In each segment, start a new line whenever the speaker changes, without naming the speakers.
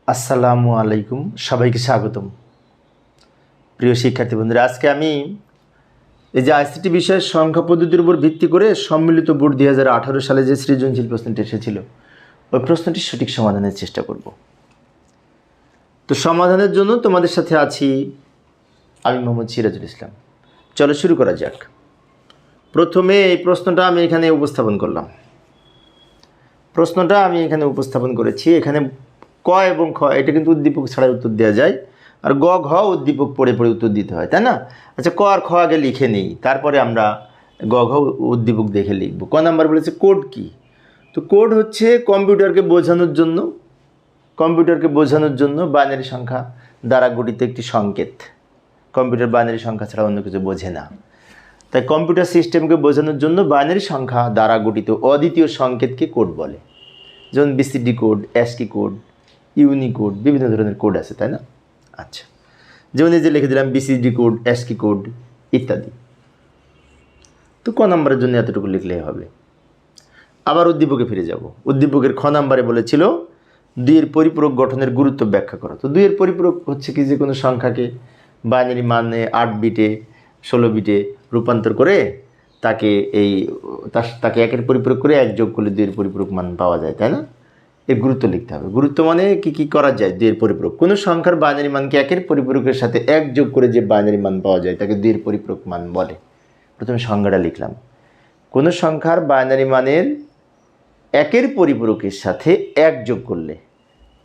আসসালামু আলাইকুম, সবাইকে স্বাগতম। প্রিয় শিক্ষার্থী বন্ধুরা, আজকে আমি এই যে আইসিটি বিষয়ের সংখ্যা পদ্ধতির উপর ভিত্তি করে সম্মিলিত বোর্ড 2018 সালে যে সৃজনশীল প্রশ্নটি এসেছিল ওই প্রশ্নটির সঠিক সমাধানের চেষ্টা করব। তো সমাধানের জন্য তোমাদের সাথে আছি আমি মোহাম্মদ সিরাজুল ইসলাম। চলো শুরু করা যাক। প্রথমে এই প্রশ্নটা আমি এখানে উপস্থাপন করলাম। উপস্থাপন করেছি এখানে ক এবং খ, এটা কিন্তু উদ্দীপক ছাড়াই উত্তর দেওয়া যায়, আর গ ঘ উদ্দীপক পড়ে পড়ে উত্তর দিতে হয়, তাই না? আচ্ছা, ক আর খ আগে লিখে নিই, তারপরে আমরা গ ঘ উদ্দীপক দেখে লিখব। ক নাম্বার বলেছে কোড কি? তো কোড হচ্ছে কম্পিউটারকে বোঝানোর জন্য বাইনারি সংখ্যা দ্বারা গঠিত একটি সংকেত। কম্পিউটার বাইনারি সংখ্যা ছাড়া অন্য কিছু বোঝে না, তাই কম্পিউটার সিস্টেমকে বোঝানোর জন্য বাইনারি সংখ্যা দ্বারা গঠিত অদ্বিতীয় সংকেতকে কোড বলে। যেমন BCD code, ASCII code, Unicode, বিভিন্ন ধরনের কোড আছে, তাই না? আচ্ছা, যেমন এই যে লিখে দিলাম বিসিডি কোড, অ্যাসকি কোড ইত্যাদি। তো ক নাম্বারের জন্য এতটুকু লিখলেই হবে। আবার উদ্দীপকে ফিরে যাব। উদ্দীপকের খ নাম্বারে বলেছিল দুইয়ের পরিপূরক গঠনের গুরুত্ব ব্যাখ্যা করো। তো দুইয়ের পরিপূরক হচ্ছে কি, যে কোনো সংখ্যাকে বাইনারি মানে 8 বিটে 16 বিটে রূপান্তর করে তাকে একের পরিপূরক করে এক যোগ করলে দুইয়ের পরিপূরক মান পাওয়া যায়, তাই না? এর গুরুত্ব লিখতে হবে। গুরুত্ব মানে কি করা যায়? দুইয়ের পরিপূরক। কোনো সংখ্যার বাইনারি মানকে একের পরিপূরকের সাথে এক যোগ করে যে বাইনারি মান পাওয়া যায় তাকে দুইয়ের পরিপূরক মান বলে। প্রথমে সংজ্ঞাটা লিখলাম। কোনো সংখ্যার বাইনারি মানের একের পরিপূরকের সাথে এক যোগ করলে,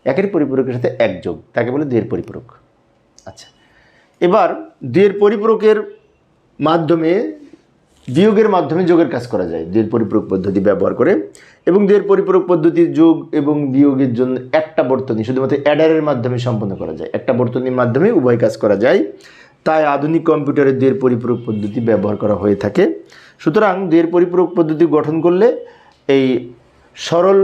একের পরিপূরকের সাথে এক যোগ, তাকে বলে দুইয়ের পরিপূরক। আচ্ছা, এবার দুইয়ের পরিপূরকের মাধ্যমে বিয়োগের মাধ্যমে যোগের কাজ করা যায় দুইয়ের পরিপূরক পদ্ধতি ব্যবহার করে। এবং দুইয়ের পরিপূরক পদ্ধতি যোগ এবং বিয়োগের জন্য একটা বর্তনী শুধুমাত্র অ্যাডারের মাধ্যমে সম্পন্ন করা যায়। একটা বর্তনীর মাধ্যমে উভয় কাজ করা যায়, তাই আধুনিক কম্পিউটারে দুইয়ের পরিপূরক পদ্ধতি ব্যবহার করা হয়ে থাকে। সুতরাং দুইয়ের পরিপূরক পদ্ধতি গঠন করলে এই সরল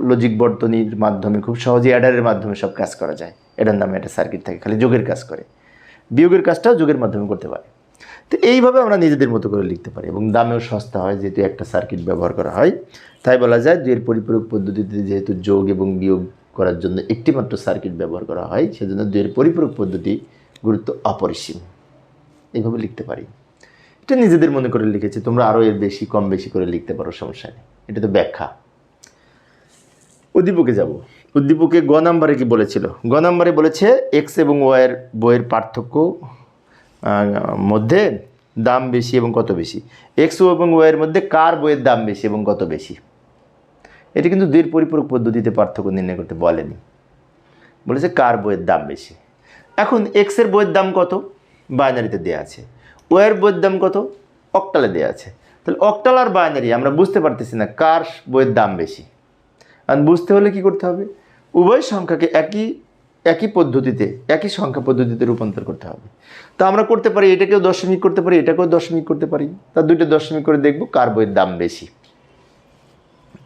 লজিক বর্তনীর মাধ্যমে খুব সহজে অ্যাডারের মাধ্যমে সব কাজ করা যায়। এটার নামে একটা সার্কিট থাকে, খালি যোগের কাজ করে, বিয়োগের কাজটাও যোগের মাধ্যমে করতে পারে। তো এইভাবে আমরা নিজেদের মতো করে লিখতে পারি এবং দামেও সস্তা হয়, যেহেতু একটা সার্কিট ব্যবহার করা হয়। তাই বলা যায় দুইয়ের পরিপূরক পদ্ধতিতে যেহেতু যোগ এবং বিয়োগ করার জন্য একটি মাত্র সার্কিট ব্যবহার করা হয়, সেজন্য দুইয়ের পরিপূরক পদ্ধতি গুরুত্ব অপরিসীম। এইভাবে লিখতে পারি। এটা নিজেদের মনে করে লিখেছি, তোমরা আরও এর বেশি কম বেশি করে লিখতে পারো, সমস্যা নেই। এটা তো ব্যাখ্যা। উদ্দীপকে যাব। উদ্দীপকে গ নাম্বারে কি বলেছিল? গ নাম্বারে বলেছে এক্স এবং ওয়াইয়ের বইয়ের পার্থক্য মধ্যে দাম বেশি এবং কত বেশি। এক্স এবং ওয়াইয়ের মধ্যে কার বইয়ের দাম বেশি এবং কত বেশি। এটা কিন্তু দুইয়ের পরিপূরক পদ্ধতিতে পার্থক্য নির্ণয় করতে বলেনি, বলেছে কার বইয়ের দাম বেশি। এখন এক্সের বইয়ের দাম কত? বাইনারিতে দেওয়া আছে। ওয়াইয়ের বইয়ের দাম কত? অক্টালে দেওয়া আছে। তাহলে অক্টাল আর বাইনারি আমরা বুঝতে পারতেছি না কার বইয়ের দাম বেশি। আর বুঝতে হলে কি করতে হবে? উভয় সংখ্যাকে একই পদ্ধতিতে, একই সংখ্যা পদ্ধতিতে রূপান্তর করতে হবে। তা আমরা করতে পারি, এটাকেও দশমিক করতে পারি, এটাকেও দশমিক করতে পারি। তার দুইটা দশমিক করে দেখব কার বইয়ের দাম বেশি।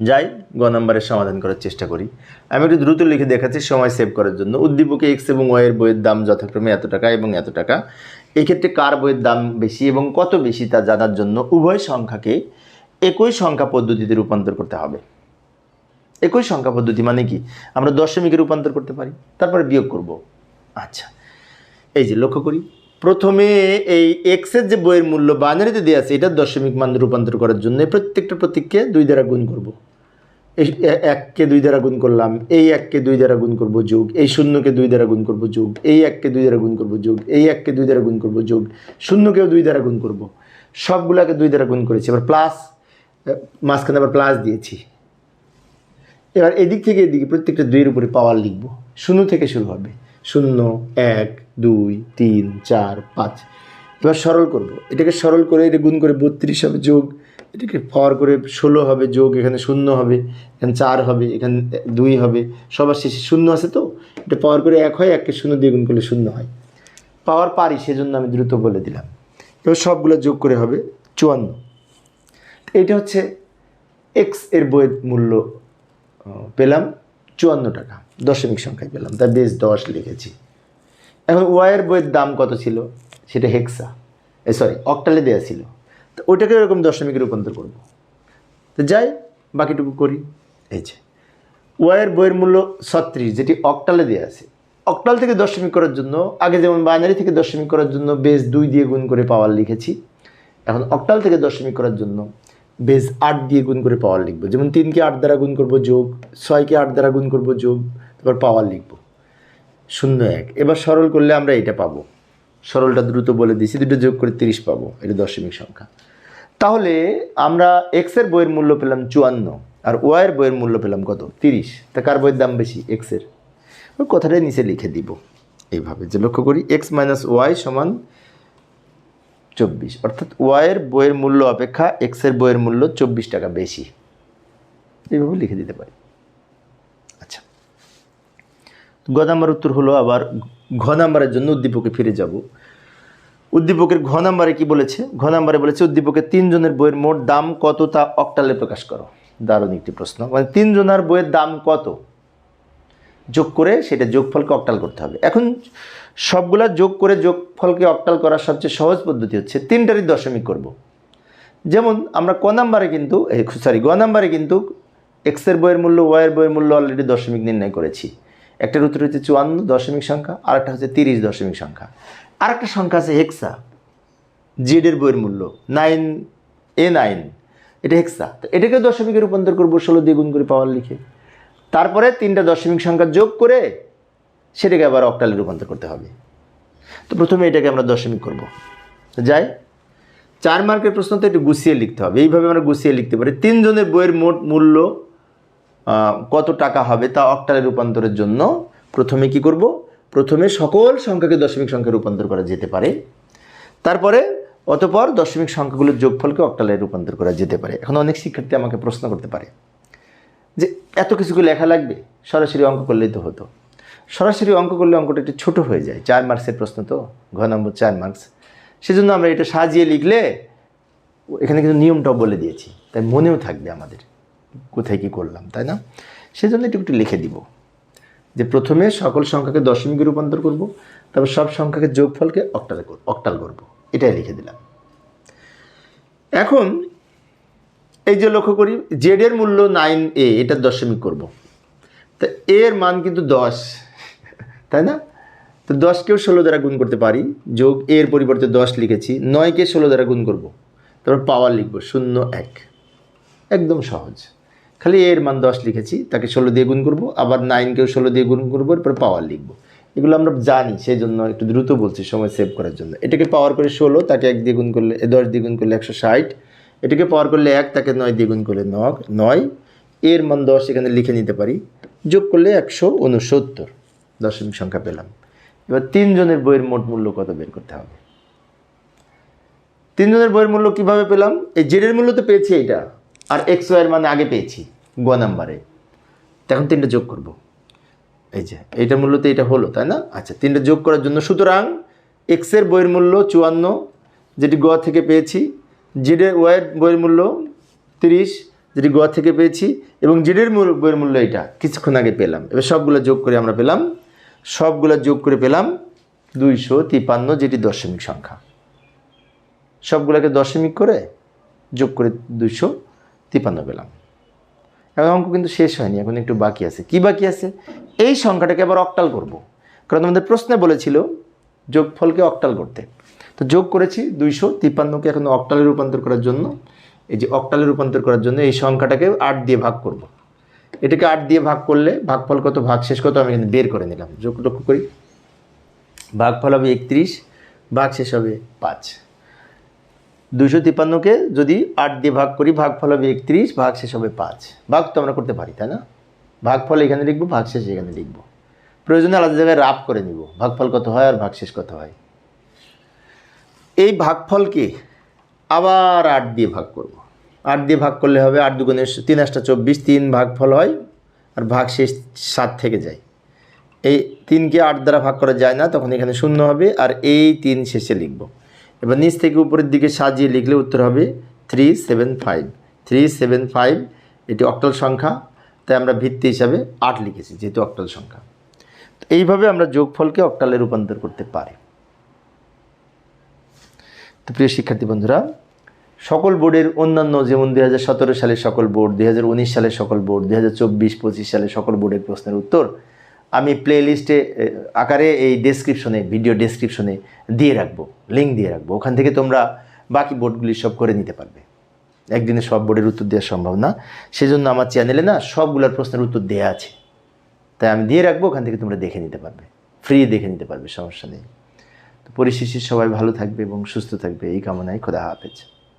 যাই গ নম্বরের সমাধান করার চেষ্টা করি। আমি একটু দ্রুত লিখে দেখাচ্ছি সময় সেভ করার জন্য। উদ্দীপকে এক্স এবং ওয়াইয়ের বইয়ের দাম যথাক্রমে এত টাকা এবং এত টাকা। এক্ষেত্রে কার বইয়ের দাম বেশি এবং কত বেশি তা জানার জন্য উভয় সংখ্যাকে একই সংখ্যা পদ্ধতিতে রূপান্তর করতে হবে। একই সংখ্যা পদ্ধতি মানে কি? আমরা দশমিকে রূপান্তর করতে পারি, তারপরে বিয়োগ করব। আচ্ছা, এই যে লক্ষ্য করি, প্রথমে এই এক্সের যে বইয়ের মূল্য বাইনারিতে দেওয়া আছে এটার দশমিক মান রূপান্তর করার জন্য প্রত্যেকটা প্রতীককে 2 দ্বারা গুণ করব। এই 1কে 2 দ্বারা গুণ করলাম, এই 1কে 2 দ্বারা গুণ করব যোগ, এই 0কে 2 দ্বারা গুণ করব যোগ, এই 1কে 2 দ্বারা গুণ করব যোগ, এই 1কে 2 দ্বারা গুণ করব যোগ, 0কেও 2 দ্বারা গুণ করব। সবগুলোকে 2 দ্বারা গুণ করেছি। এবার প্লাস, মাঝখানে আবার প্লাস দিয়েছি। এবার এদিক থেকে এদিকে প্রত্যেকটা 2-এর উপরে পাওয়ার লিখব। 0 থেকে শুরু হবে, 0 1 2 3 4 5। এবার সরল করব, এটাকে সরল করে এটা গুণ করে 32 হবে যোগ, এটাকে পাওয়ার করে 16 হবে যোগ, এখানে 0 হবে, এখানে 4 হবে, এখানে 2 হবে, সবার শেষে 0 আছে। তো এটা পাওয়ার করে 1 হয়, 1কে 0 দিয়ে গুণ করলে 0 হয়। পাওয়ার পারি সেজন্য আমি দ্রুত বলে দিলাম। এবার সবগুলো যোগ করে হবে 54। এইটা হচ্ছে এক্স এর বইয়ের মূল্য পেলাম 54 টাকা, দশমিক সংখ্যায় পেলাম, তার বেশ 10 লিখেছি। এখন ওয়াইয়ের বইয়ের দাম কত ছিল? সেটা অক্টালে দেওয়া ছিল। তো ওইটাকে এরকম দশমিকে রূপান্তর করব। তো যাই বাকিটুকু করি। এই যে ওয়াইয়ের বইয়ের মূল্য 36, যেটি অক্টালে দেওয়া আছে। অক্টাল থেকে দশমিক করার জন্য আগে যেমন বাইনারি থেকে দশমিক করার জন্য বেস 2 দিয়ে গুণ করে পাওয়ার লিখেছি, এখন অক্টাল থেকে দশমিক করার জন্য বেস 8 দিয়ে গুণ করে পাওয়ার লিখবো। যেমন 3কে 8 দ্বারা গুণ করব যোগ, 6কে 8 দ্বারা গুণ করব যোগ, তারপর পাওয়ার লিখব 0 1। এবার সরল করলে আমরা এটা পাবো, সরলটা দ্রুত বলে দিছি, দুটো যোগ করে 30 পাবো, এটা দশমিক সংখ্যা। তাহলে আমরা এক্সের বইয়ের মূল্য পেলাম 54 আর ওয়াইয়ের বইয়ের মূল্য পেলাম কত? 30। তা কার বইয়ের দাম বেশি? এক্সের। ওই কথাটাই নিচে লিখে দিব এইভাবে, যে লক্ষ্য করি এক্স মাইনাস ওয়াই সমান 24, অর্থাৎ ওয়াইয়ের বইয়ের মূল্য অপেক্ষা এক্সের বইয়ের মূল্য 24 টাকা বেশি, এইভাবে লিখে দিতে পারি। আচ্ছা, গ নাম্বার উত্তর হলো। আবার ঘ নাম্বারের জন্য উদ্দীপকে ফিরে যাব। উদ্দীপকের ঘ নাম্বারে কি বলেছে? ঘ নাম্বারে বলেছে উদ্দীপকের 3 জনের বইয়ের মোট দাম কত তা অক্টালে প্রকাশ করো। দারুণ একটি প্রশ্ন। মানে 3 জনের বইয়ের দাম কত যোগ করে সেটা যোগফলকে অক্টাল করতে হবে। এখন সবগুলা যোগ করে যোগফলকে অক্টাল করার সবচেয়ে সহজ পদ্ধতি হচ্ছে 3টারই দশমিক করব। যেমন আমরা গ নাম্বারে কিন্তু এক্সের বইয়ের মূল্য ওয়াইয়ের বইয়ের মূল্য অলরেডি দশমিক নির্ণয় করেছি। একটার উত্তর হচ্ছে 54 দশমিক সংখ্যা, আর একটা হচ্ছে 30 দশমিক সংখ্যা। আর একটা সংখ্যা আছে হেক্সা, জেডের বইয়ের মূল্য 9, এটা হেক্সা। তো এটাকে দশমিকে রূপান্তর করবো 16 দিয়ে গুণ করে পাওয়ার লিখে। তারপরে 3টা দশমিক সংখ্যা যোগ করে সেটাকে আবার অক্টালে রূপান্তর করতে হবে। তো প্রথমে এটাকে আমরা দশমিক করব। যাই 4 মার্কের প্রশ্ন তো একটু গুছিয়ে লিখতে হবে। এইভাবে আমরা গুছিয়ে লিখতে পারি 3 জনের বইয়ের মোট মূল্য কত টাকা হবে তা অক্টালে রূপান্তরের জন্য প্রথমে কি করব? প্রথমে সকল সংখ্যাকে দশমিক সংখ্যায় রূপান্তর করা যেতে পারে, তারপরে অতঃপর দশমিক সংখ্যাগুলোর যোগফলকে অক্টালে রূপান্তর করা যেতে পারে। এখন অনেক শিক্ষার্থী আমাকে প্রশ্ন করতে পারে যে এত কিছু কি লেখা লাগবে? সরাসরি অঙ্ক করলেই তো হতো। সরাসরি অঙ্ক করলে অঙ্কটা একটু ছোটো হয়ে যায়, 4 মার্কসের প্রশ্ন তো, ঘ নম্বর 4 মার্কস। সেজন্য আমরা এটা সাজিয়ে লিখলে এখানে কিন্তু নিয়মটাও বলে দিয়েছি, তাই মনেও থাকবে আমাদের কোথায় কী করলাম, তাই না? সেজন্য একটু লিখে দিব যে প্রথমে সকল সংখ্যাকে দশমিকে রূপান্তর করব, তারপর সব সংখ্যাকে যোগফলকে অক্টাল করব, এটাই লিখে দিলাম। এখন এই যে লক্ষ্য করি জেডের মূল্য 9a, এটার দশমিক করব। তা এর মান কিন্তু 10, তাই না? তো 10কেও 16 দ্বারা গুণ করতে পারি, যোগ এর পরিবর্তে 10 লিখেছি, 9কে 16 দ্বারা গুণ করব, তারপর পাওয়ার লিখব 0 1, একদম সহজ। খালি এর মান 10 লিখেছি, তাকে 16 দিয়ে গুণ করব, আবার 9কেও 16 দিয়ে গুণ করবো, এরপর পাওয়ার লিখব। এগুলো আমরা জানি, সেই জন্য একটু দ্রুত বলছি সময় সেভ করার জন্য। এটাকে পাওয়ার করে 16, তাকে 1 দিয়ে গুণ করলে 10 দিয়ে গুণ করলে 160, এটাকে পাওয়ার করলে 1, তাকে 9 দিয়ে গুণ করলে 9, এর মান 10 এখানে লিখে নিতে পারি, যোগ করলে 169 দশমিক সংখ্যা পেলাম। এবার 3 জনের বইয়ের মোট মূল্য কত বের করতে হবে। 3 জনের বইয়ের মূল্য কিভাবে পেলাম? এই জেডের মূল্য তো পেয়েছি এইটা, আর এক্স ওয়াইয়ের মানে আগে পেয়েছি গ নাম্বারে। এখন 3টা যোগ করব, এই যে এইটার মূল্য তো এটা হলো, তাই না? আচ্ছা, 3টা যোগ করার জন্য সুতরাং এক্সের বইয়ের মূল্য 54 যেটি গ থেকে পেয়েছি, জেডের ওয়াইয়ের বইয়ের মূল্য 30 যেটি গ থেকে পেয়েছি, এবং জেডের বইয়ের মূল্য এটা কিছুক্ষণ আগে পেলাম। এবার সবগুলো যোগ করে আমরা পেলাম, সবগুলো যোগ করে পেলাম 253, যেটি দশমিক সংখ্যা। সবগুলোকে দশমিক করে যোগ করে 253 পেলাম। এখন অঙ্ক কিন্তু শেষ হয়নি, এখন একটু বাকি আছে। কি বাকি আছে? এই সংখ্যাটাকে আবার অক্টাল করব, কারণ আমাদের প্রশ্নে বলেছিল যোগফলকে অক্টাল করতে। তো যোগ করেছি 253কে এখন অক্টালে রূপান্তর করার জন্য, এই যে অক্টালে রূপান্তর করার জন্য এই সংখ্যাটাকে 8 দিয়ে ভাগ করব। এটাকে 8 দিয়ে ভাগ করলে ভাগফল কত, ভাগশেষ কত আমি কিন্তু বের করে নিলাম। যোগ লক্ষ্য করি, ভাগফল হবে 31, ভাগশেষ হবে 5। 253কে যদি 8 দিয়ে ভাগ করি, ভাগফল হবে 31, ভাগশেষ হবে 5। ভাগ তো আমরা করতে পারি, তাই না? ভাগফল এখানে লিখবো, ভাগশেষ এখানে লিখবো, প্রয়োজনে আলাদা জায়গায় রাফ করে নিব ভাগফল কত হয় আর ভাগশেষ কত হয়। এই ভাগফলকে আবার 8 দিয়ে ভাগ করব। 8 দিয়ে ভাগ করলে হবে 8 দুগুণে 3 8 24, 3 ভাগফল হয় আর ভাগশেষ 7 থেকে যায়। এই 3কে 8 দ্বারা ভাগ করা যায় না, তখন এখানে 0 হবে, আর এই 3 শেষে লিখব। এবার নিচ থেকে উপরের দিকে সাজিয়ে লিখলে উত্তর হবে 375। এটি অক্টাল সংখ্যা, তাই আমরা ভিত্তি হিসাবে 8 লিখেছি, যেহেতু অক্টাল সংখ্যা। তো এইভাবে আমরা যোগফলকে অক্টালে রূপান্তর করতে পারি। তো প্রিয় শিক্ষার্থী বন্ধুরা, সকল বোর্ডের অন্যান্য, যেমন 2017 সালের সকল বোর্ড, 2019 সালের সকল বোর্ড, 2024-25 সালের সকল বোর্ডের প্রশ্নের উত্তর আমি প্লে লিস্টে আকারে এই ডেসক্রিপশনে, ভিডিও ডেসক্রিপশনে দিয়ে রাখবো, লিঙ্ক দিয়ে রাখবো। ওখান থেকে তোমরা বাকি বোর্ডগুলি সব করে নিতে পারবে। একদিনে সব বোর্ডের উত্তর দেওয়া সম্ভব না, সেজন্য আমার চ্যানেলে না সবগুলোর প্রশ্নের উত্তর দেওয়া আছে, তাই আমি দিয়ে রাখবো, ওখান থেকে তোমরা দেখে নিতে পারবে, ফ্রি দেখে নিতে পারবে, সমস্যা নেই। তো পরিশেষে সবাই ভালো থাকবে এবং সুস্থ থাকবে এই কামনায়। খোদা হাফেজ।